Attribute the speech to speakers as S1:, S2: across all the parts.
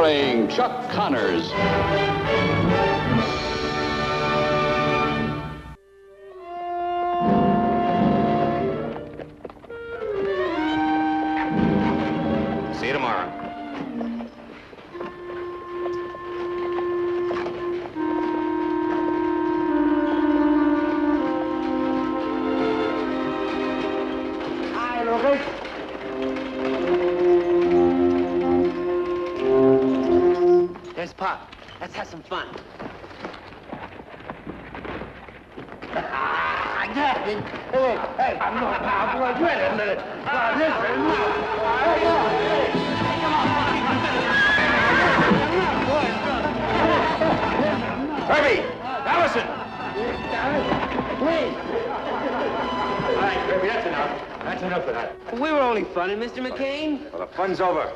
S1: starring Chuck Connors.
S2: See you tomorrow.
S3: Hi, Lucas. There's Pop. Let's have some fun. Hey, I'm not Pop. Wait a minute. Listen,
S2: Kirby! Allison!
S3: please.
S2: All right, Kirby, that's enough. That's enough of that.
S3: We were only funning, Mr. McCain.
S2: Well, the fun's over.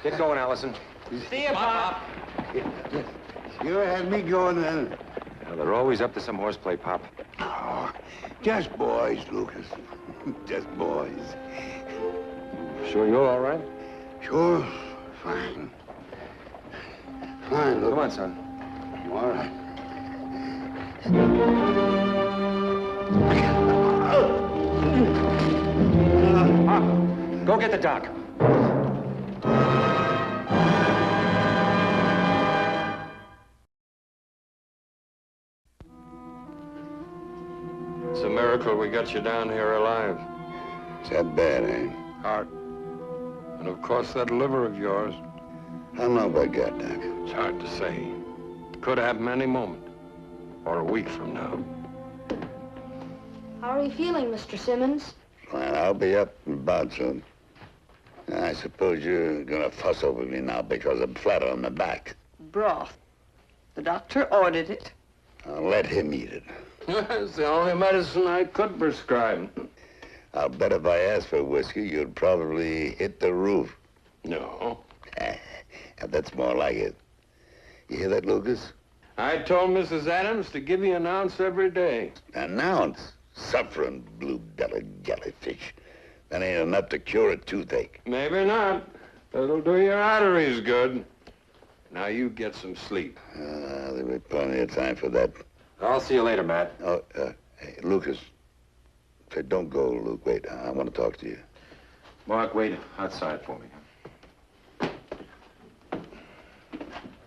S2: Get going, Allison.
S3: See you, Pop.
S4: You had me going then.
S2: Well, they're always up to some horseplay, Pop.
S4: Oh, just boys, Lucas. Just boys.
S2: Sure you're all right?
S4: Sure, fine. Fine, Lucas.
S2: Come on, son.
S4: All right.
S2: Pop, go get the doc.
S5: It's a miracle we got you down here alive.
S4: Is that bad, eh?
S5: Heart. And of course that liver of yours.
S4: How long have I got, Doc?
S5: It's hard to say. Could happen any moment. Or a week from now.
S6: How are you feeling, Mr. Simmons?
S4: Fine, I'll be up and about soon. I suppose you're gonna fuss over me now because I'm flat on my back.
S7: Broth. The doctor ordered it.
S4: I'll let him eat it.
S5: It's the only medicine I could prescribe.
S4: I'll bet if I asked for whiskey, you'd probably hit the roof.
S5: No.
S4: That's more like it. You hear that, Lucas?
S5: I told Mrs. Adams to give you an ounce every day.
S4: An ounce? Suffering blue-bellied jellyfish. That ain't enough to cure a toothache.
S5: Maybe not. It'll do your arteries good. Now you get some sleep.
S4: There'll be plenty of time for that.
S2: I'll see you later, Matt.
S4: Oh, hey, Lucas. Say, don't go, Luke. Wait, I want to talk to you.
S2: Mark, wait outside for me.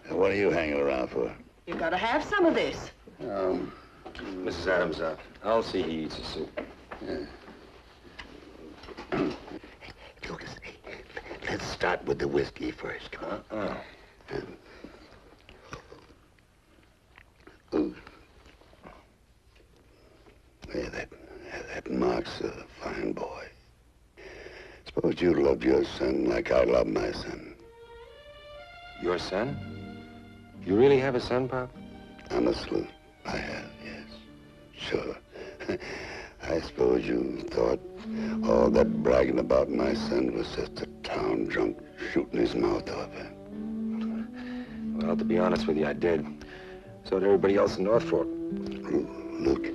S4: What are you hanging around for?
S7: You gotta have some of this.
S2: Mrs. Adams, I'll see he eats his soup.
S4: Yeah. Lucas, hey, let's start with the whiskey first. Come on. Ooh. Yeah, that Mark's a fine boy. Suppose you loved your son like I love my son.
S2: Your son? You really have a son, Pop?
S4: Honestly, I have, yes. Sure. I suppose you thought all that bragging about my son was just a town drunk shooting his mouth off.
S2: Well, to be honest with you, I did. So did everybody else in North Fork.
S4: Look,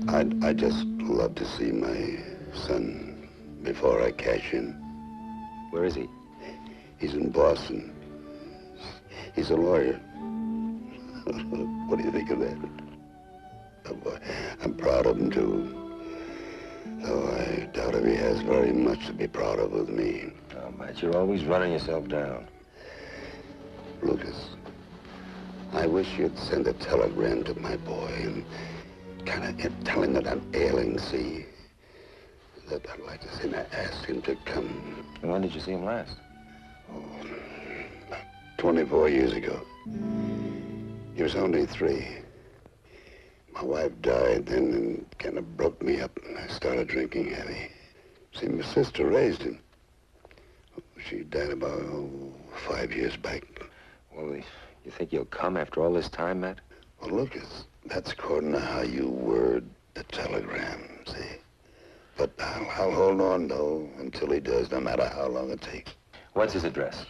S4: I just love to see my son before I cash in.
S2: Where is he?
S4: He's in Boston. He's a lawyer. What do you think of that? Oh, boy, I'm proud of him, too. Though I doubt if he has very much to be proud of with me.
S2: Oh, Matt, you're always running yourself down.
S4: Lucas, I wish you'd send a telegram to my boy and kind of tell him that I'm ailing, see? That I'd like to see, and I asked him to come.
S2: And when did you see him last?
S4: Oh, about 24 years ago. He was only 3. My wife died then and kind of broke me up, and I started drinking heavy. See, my sister raised him. She died about 5 years back.
S2: Well, you think he'll come after all this time, Matt?
S4: Well, Lucas, that's according to how you word the telegram, see? But I'll hold on, though, until he does, no matter how long it takes.
S2: What's his address?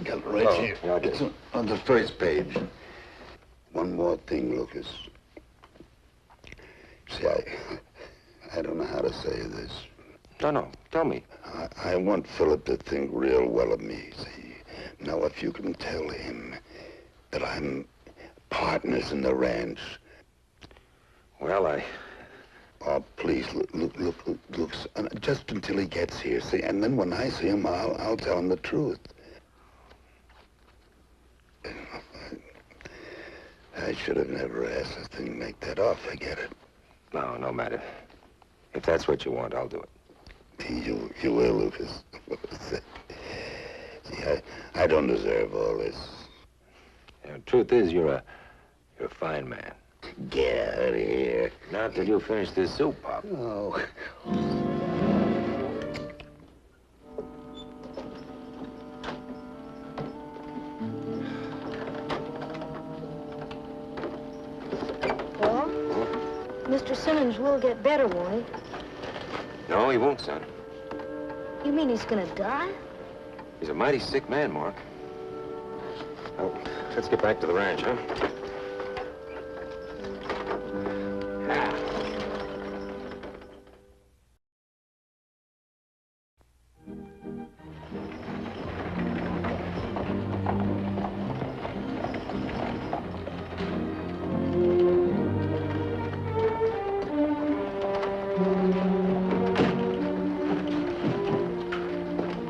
S4: Got it right here.
S2: Yeah, I
S4: It's
S2: did.
S4: on the first page. One more thing, Lucas. See, I don't know how to say this.
S2: No. Tell me.
S4: I want Philip to think real well of me, see? Now, if you can tell him that I'm partners in the ranch.
S2: Well,
S4: Oh, please, look, son, just until he gets here, see? And then when I see him, I'll tell him the truth. I should have never asked this thing make that off. Forget it.
S2: No matter. If that's what you want, I'll do it.
S4: You will, Lucas. See, I don't deserve all this.
S2: The truth is, you're a fine man.
S4: Get out of here.
S2: Not till you finish this soup, Pop.
S4: Oh.
S6: Paul, Mr. Simmons will get better, won't he?
S2: No, he won't, son.
S6: You mean he's gonna die?
S2: He's a mighty sick man, Mark. Oh, let's get back to the ranch, huh?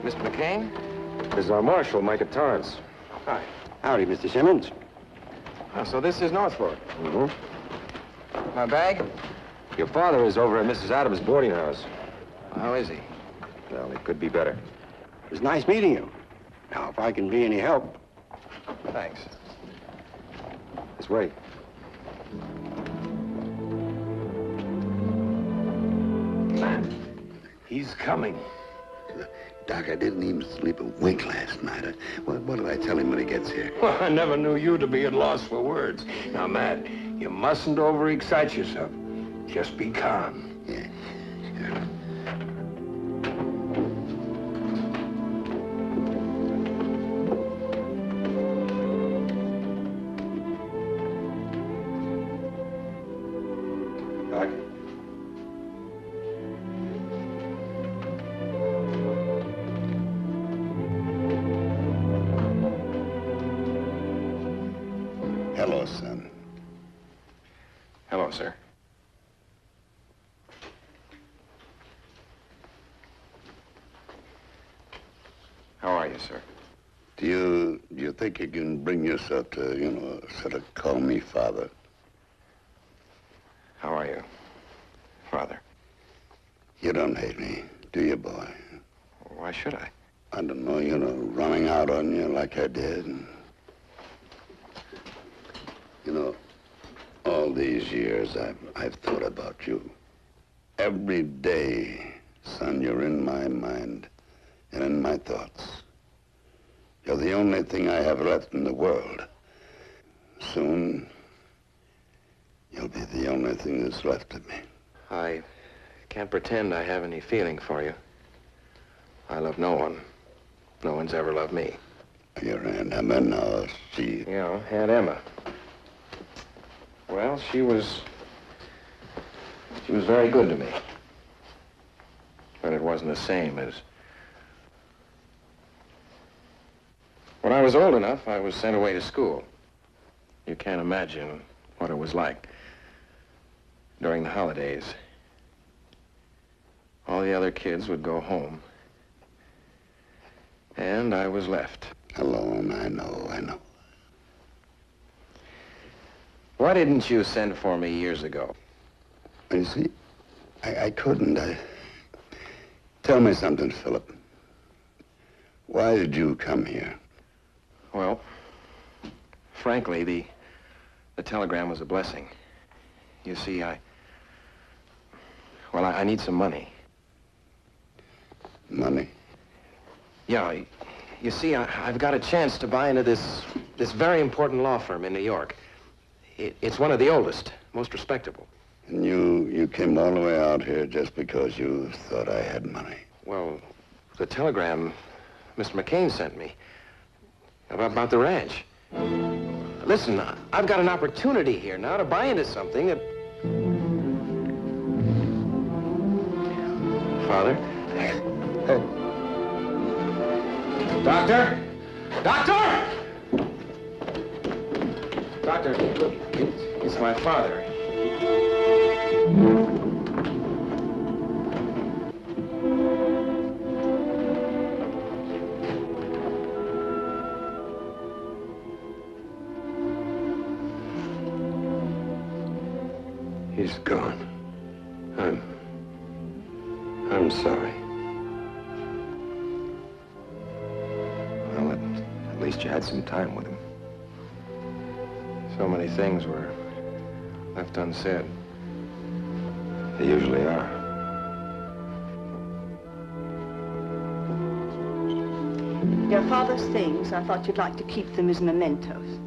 S2: Mr. McCain? This is our marshal, Micah Torrance.
S3: Hi. Howdy, Mr. Simmons.
S2: So this is North Fork?
S3: Mm-hmm.
S2: My bag? Your father is over at Mrs. Adams' boarding house.
S3: How is he?
S2: Well, it could be better.
S3: It was nice meeting you. Now, if I can be any help.
S2: Thanks. This way.
S3: He's coming.
S4: Doc, I didn't even sleep a wink last night. What did I tell him when he gets here?
S5: Well, I never knew you to be at loss for words. Now, Matt, you mustn't overexcite yourself. Just be calm.
S4: Yeah, sure.
S2: Doc?
S4: Hello, son.
S5: Hello, sir. How are you, sir?
S4: Do you think you can bring yourself to, sort of call me father?
S5: How are you, Father?
S4: You don't hate me, do you, boy?
S5: Why should I?
S4: I don't know, running out on you like I did. All these years I've thought about you. Every day, son, you're in my mind and in my thoughts. You're the only thing I have left in the world. Soon, you'll be the only thing that's left of me.
S5: I can't pretend I have any feeling for you. I love no one. No one's ever loved me.
S4: Your Aunt Emma now, she...
S5: Yeah, Aunt Emma. Well, she was very good to me. But it wasn't the same as... When I was old enough, I was sent away to school. You can't imagine what it was like. During the holidays, all the other kids would go home. And I was left.
S4: Alone, I know.
S5: Why didn't you send for me years ago?
S4: You see, I couldn't. Tell me something, Philip. Why did you come here?
S5: Well, frankly, the telegram was a blessing. You see, I need some money.
S4: Money?
S5: Yeah, you see, I've got a chance to buy into this very important law firm in New York. It's one of the oldest, most respectable.
S4: And you came all the way out here just because you thought I had money?
S5: Well, the telegram Mr. McCain sent me about the ranch. Listen, I've got an opportunity here now to buy into something that... Father? Doctor? Doctor! Doctor, it's my father.
S2: He's gone. I'm sorry. Well, at least you had some time with him.
S5: So many things were left unsaid.
S2: They usually are.
S7: Your father's things, I thought you'd like to keep them as mementos.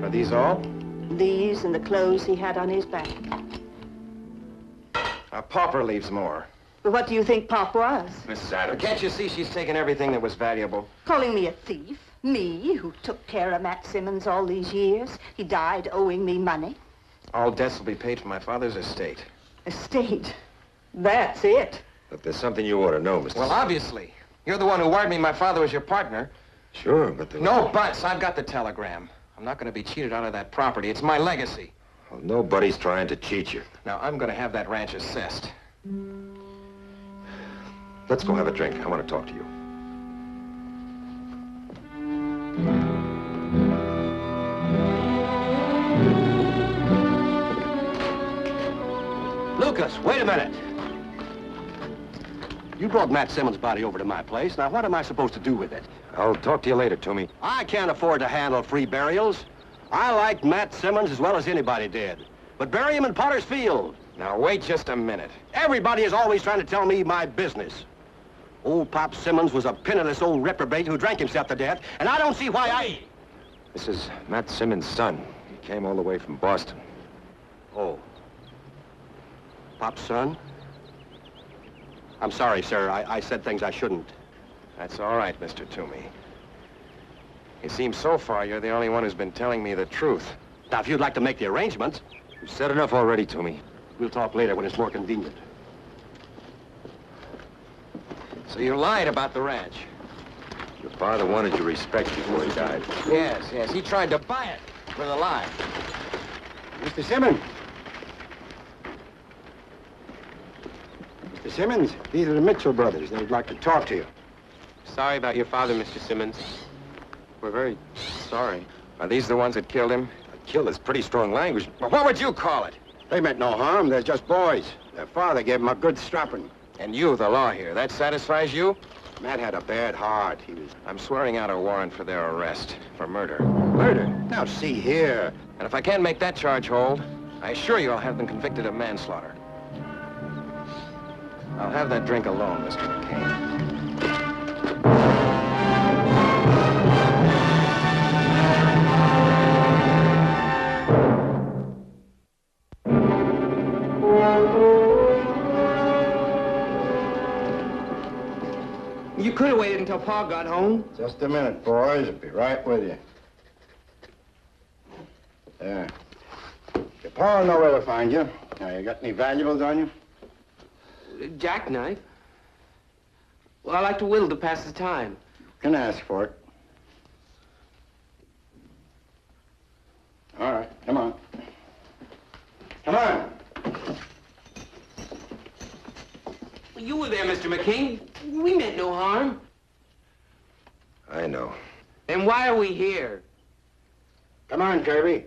S5: Are these all?
S7: These and the clothes he had on his back.
S5: A pauper leaves more.
S7: But what do you think Pop was?
S2: Mrs. Adams.
S5: Can't you see she's taken everything that was valuable?
S7: Calling me a thief? Me, who took care of Matt Simmons all these years? He died owing me money.
S5: All debts will be paid from my father's estate.
S7: Estate? That's it.
S2: But there's something you ought to know, Mr.
S5: Well, obviously. You're the one who wired me my father was your partner.
S2: Sure, but there
S5: No buts. I've got the telegram. I'm not going to be cheated out of that property. It's my legacy.
S2: Well, nobody's trying to cheat you.
S5: Now, I'm going to have that ranch assessed.
S2: Let's go have a drink. I want to talk to you.
S3: Lucas, wait a minute. You brought Matt Simmons' body over to my place. Now, what am I supposed to do with it?
S2: I'll talk to you later, Toomey.
S3: I can't afford to handle free burials. I liked Matt Simmons as well as anybody did. But bury him in Potter's Field.
S5: Now, wait just a minute.
S3: Everybody is always trying to tell me my business. Old Pop Simmons was a penniless old reprobate who drank himself to death, and I don't see why I...
S2: This is Matt Simmons' son. He came all the way from Boston.
S3: Oh. Pop's son? I'm sorry, sir. I said things I shouldn't.
S5: That's all right, Mr. Toomey. It seems so far you're the only one who's been telling me the truth.
S3: Now, if you'd like to make the arrangements,
S2: You've said enough already, Toomey.
S3: we'll talk later when it's more convenient.
S5: So you lied about the ranch?
S2: Your father wanted your respect before he died.
S5: Yes. He tried to buy it with a lie.
S1: Mr. Simmons. Mr. Simmons, these are the Mitchell brothers. They'd like to talk to you.
S5: Sorry about your father, Mr. Simmons. We're very sorry. Are these the ones that killed him?
S2: Kill is pretty strong language.
S5: Well, what would you call it?
S1: They meant no harm. They're just boys. Their father gave them a good strapping.
S5: And you, the law here, that satisfies you?
S1: Matt had a bad heart.
S5: I'm swearing out a warrant for their arrest for murder.
S1: Murder? Now, see here.
S5: And if I can't make that charge hold, I assure you I'll have them convicted of manslaughter. I'll have that drink alone, Mr. McCain.
S8: You could have waited until Pa got home.
S1: Just a minute, boys. I'll be right with you. There. Your pa will know where to find you. Now, you got any valuables on you?
S8: Jackknife. Well, I like to whittle to pass the time.
S1: You can ask for it. All right, come on. Come on.
S8: You were there, Mr. McCain. We meant no harm.
S2: I know.
S8: Then why are we here?
S1: Come on, Kirby.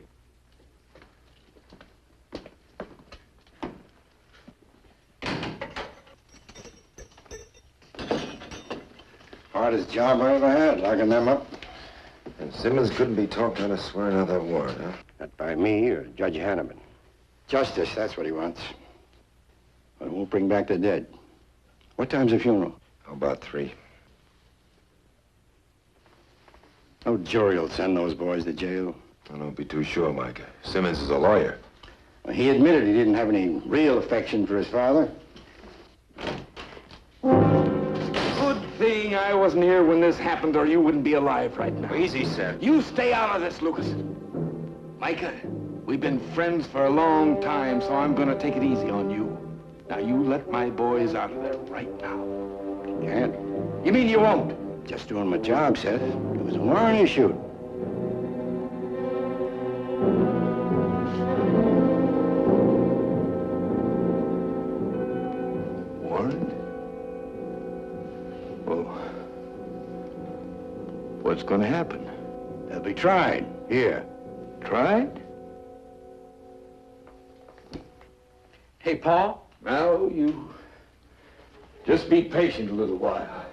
S1: Hardest job I ever had, locking them up.
S2: And Simmons couldn't be talked out of swearing out that warrant, huh?
S1: Not by me or Judge Hanneman. Justice, that's what he wants. But it won't bring back the dead. What time's the funeral?
S2: About 3.
S1: No jury will send those boys to jail.
S2: I don't be too sure, Mike. Simmons is a lawyer.
S1: Well, he admitted he didn't have any real affection for his father.
S9: Good thing I wasn't here when this happened, or you wouldn't be alive right now.
S5: Easy, sir.
S9: You stay out of this, Lucas. Micah, we've been friends for a long time, so I'm gonna take it easy on you. Now, you let my boys out of there right now.
S1: Can't.
S9: You mean you won't?
S1: Just doing my job, Seth. It was a warning shoot.
S9: Warrant? Well, what's going to happen?
S1: They'll be tried. Here.
S9: Tried?
S8: Hey, Paul.
S9: Now, you just be patient a little while.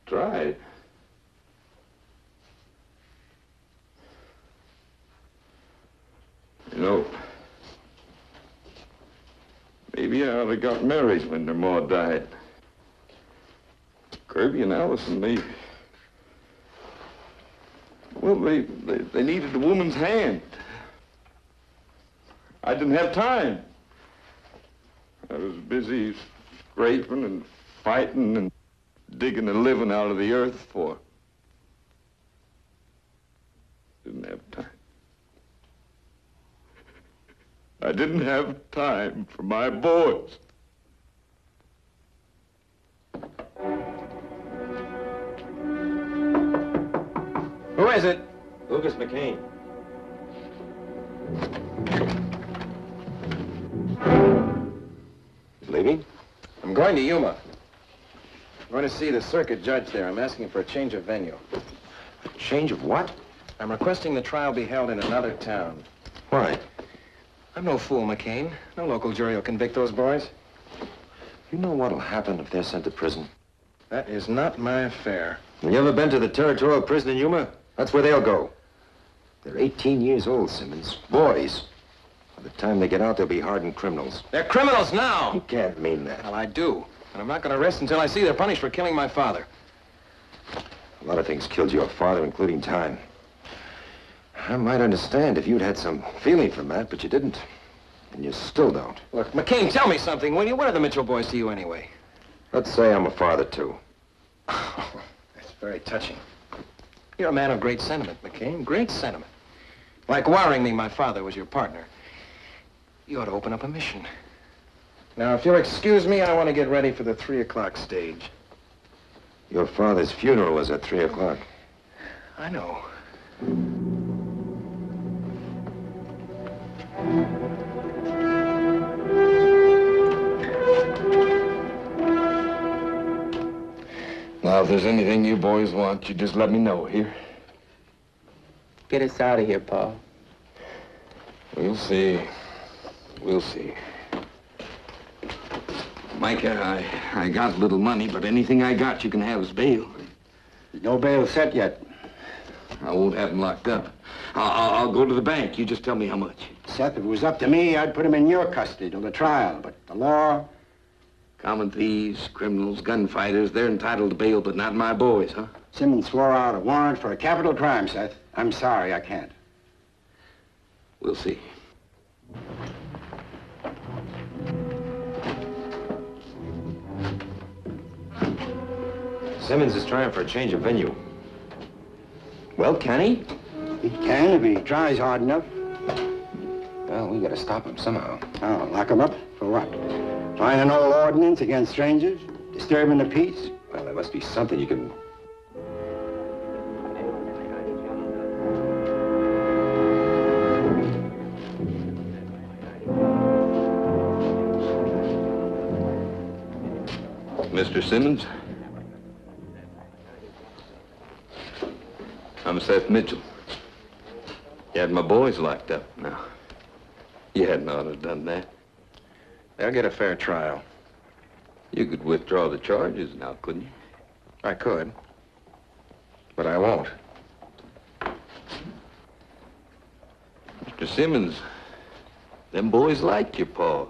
S9: Tried? You know, maybe I ought to got married when their ma died. Kirby and Allison, well, they needed a woman's hand. I didn't have time. I was busy scraping and fighting and digging a living out of the earth for. Didn't have time. I didn't have time for my boys.
S5: Who is it?
S2: Lucas McCain. Leaving?
S5: I'm going to Yuma. I'm going to see the circuit judge there. I'm asking for a change of venue.
S2: A change of what?
S5: I'm requesting the trial be held in another town.
S2: Why?
S5: I'm no fool, McCain. No local jury will convict those boys.
S2: You know what'll happen if they're sent to prison?
S5: That is not my affair.
S2: Have you ever been to the territorial prison in Yuma? That's where they'll go. They're 18 years old, Simmons. Boys. By the time they get out, they'll be hardened criminals.
S5: They're criminals now!
S2: You can't mean that.
S5: Well, I do. And I'm not going to rest until I see they're punished for killing my father.
S2: A lot of things killed your father, including time. I might understand if you'd had some feeling for Matt, but you didn't. And you still don't.
S5: Look, McCain, tell me something, will you? What are the Mitchell boys to you anyway?
S2: Let's say I'm a father, too.
S5: That's very touching. You're a man of great sentiment, McCain. Great sentiment. Like wiring me my father was your partner. You ought to open up a mission. Now, if you'll excuse me, I want to get ready for the 3 o'clock stage.
S2: Your father's funeral was at 3 o'clock.
S5: I know.
S9: Now, if there's anything you boys want, you just let me know, here?
S8: Get us out of here, Paul.
S9: We'll see. We'll see. Micah, I got a little money, but anything I got you can have as bail.
S1: No bail set yet.
S9: I won't have him locked up. I'll go to the bank. You just tell me how much.
S1: Seth, if it was up to me, I'd put him in your custody till the trial. But the law...
S9: Common thieves, criminals, gunfighters, they're entitled to bail, but not my boys, huh?
S1: Simmons swore out a warrant for a capital crime, Seth. I'm sorry, I can't.
S9: We'll see.
S2: Simmons is trying for a change of venue. Well, can he?
S1: He can if he tries hard enough.
S2: Well, we gotta stop him somehow.
S1: Oh, lock him up? For what? Find an old ordinance against strangers? Disturbing the peace?
S2: Well, there must be something you can...
S9: Mr. Simmons? I'm Seth Mitchell. You had my boys locked up. Now, you hadn't ought to have done that.
S5: They'll get a fair trial.
S9: You could withdraw the charges now, couldn't you?
S5: I could. But I won't.
S9: Mr. Simmons, them boys liked you, Paul.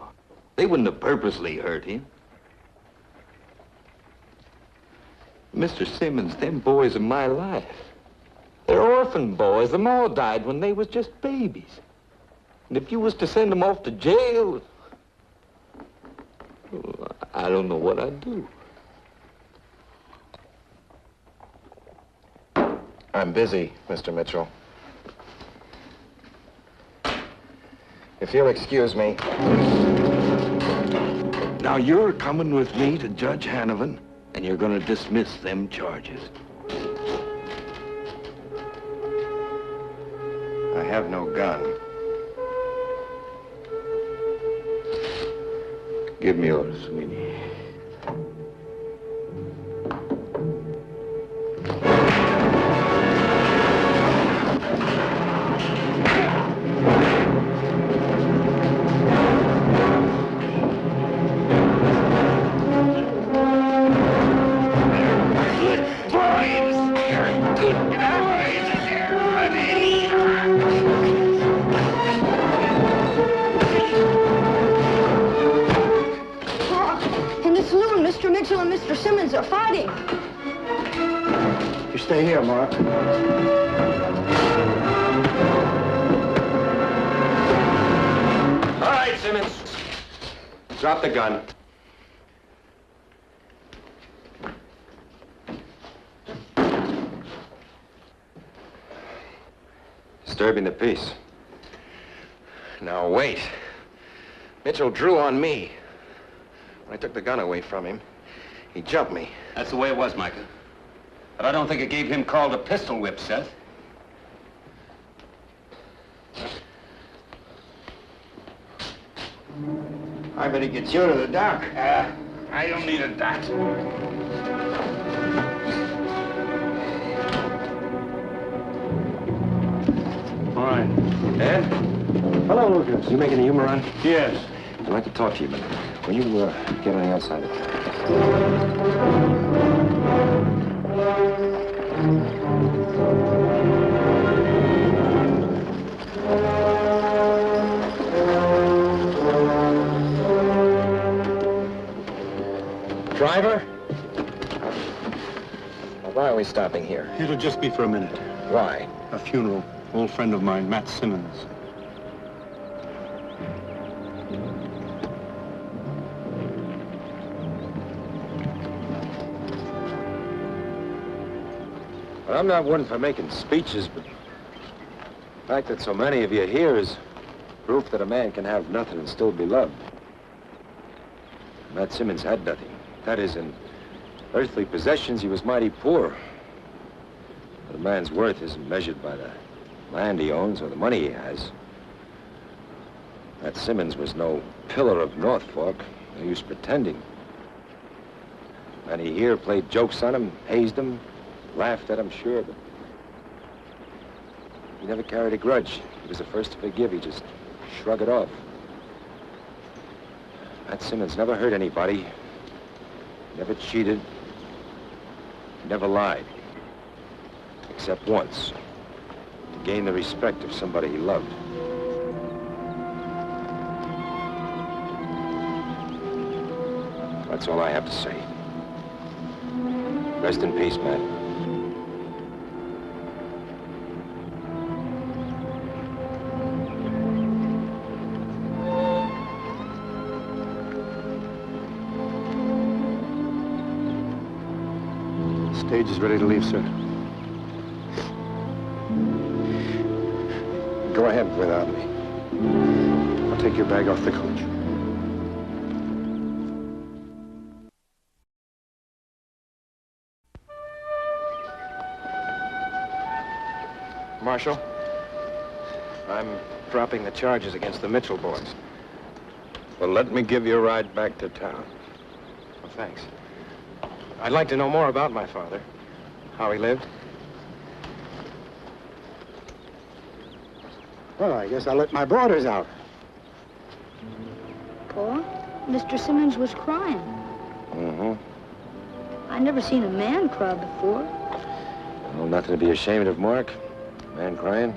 S9: They wouldn't have purposely hurt him. Mr. Simmons, them boys are my life. They're orphan boys. Them all died when they was just babies. And if you was to send them off to jail, well, I don't know what I'd do.
S5: I'm busy, Mr. Mitchell. If you'll excuse me.
S9: Now, you're coming with me to Judge Hanovan, and you're gonna dismiss them charges.
S5: I have no gun.
S9: Give me yours, Sweeney.
S6: In the saloon, Mr. Mitchell and Mr. Simmons are fighting.
S1: You stay here, Mark.
S3: All right, Simmons. Drop the gun.
S2: Disturbing the peace.
S5: Now, wait. Mitchell drew on me. When I took the gun away from him, he jumped me.
S3: That's the way it was, Micah. But I don't think it gave him call to pistol whip, Seth.
S1: I better get you to the doc.
S3: I don't need a doc.
S1: All right.
S2: Ed?
S1: Hello, Lucas.
S2: You making a humor run?
S1: Yes.
S2: I'd like to talk to you a minute. Will you get on the outside of
S5: Driver? Why are we stopping here?
S10: It'll just be for a minute.
S5: Why?
S10: A funeral. Old friend of mine, Matt Simmons.
S2: Well, I'm not one for making speeches, but the fact that so many of you are here is proof that a man can have nothing and still be loved. Matt Simmons had nothing. That is, in earthly possessions, he was mighty poor. But a man's worth isn't measured by the land he owns or the money he has. Matt Simmons was no pillar of North Fork. No use pretending. Many here played jokes on him, hazed him, laughed at him, sure, but he never carried a grudge. He was the first to forgive. He just shrugged it off. Matt Simmons never hurt anybody, never cheated, never lied. Except once, to gain the respect of somebody he loved. That's all I have to say. Rest in peace, Matt.
S10: Stage is ready to leave, sir.
S1: Go ahead without me. I'll take your bag off the coach.
S5: Marshal, I'm dropping the charges against the Mitchell boys.
S10: Well, let me give you a ride back to town.
S5: Well, thanks. I'd like to know more about my father, how he lived.
S1: Well, I guess I'll let my boarders out.
S6: Pa, Mr. Simmons was crying.
S2: Mm-hmm.
S6: I never seen a man cry before.
S2: Well, nothing to be ashamed of, Mark. Man crying.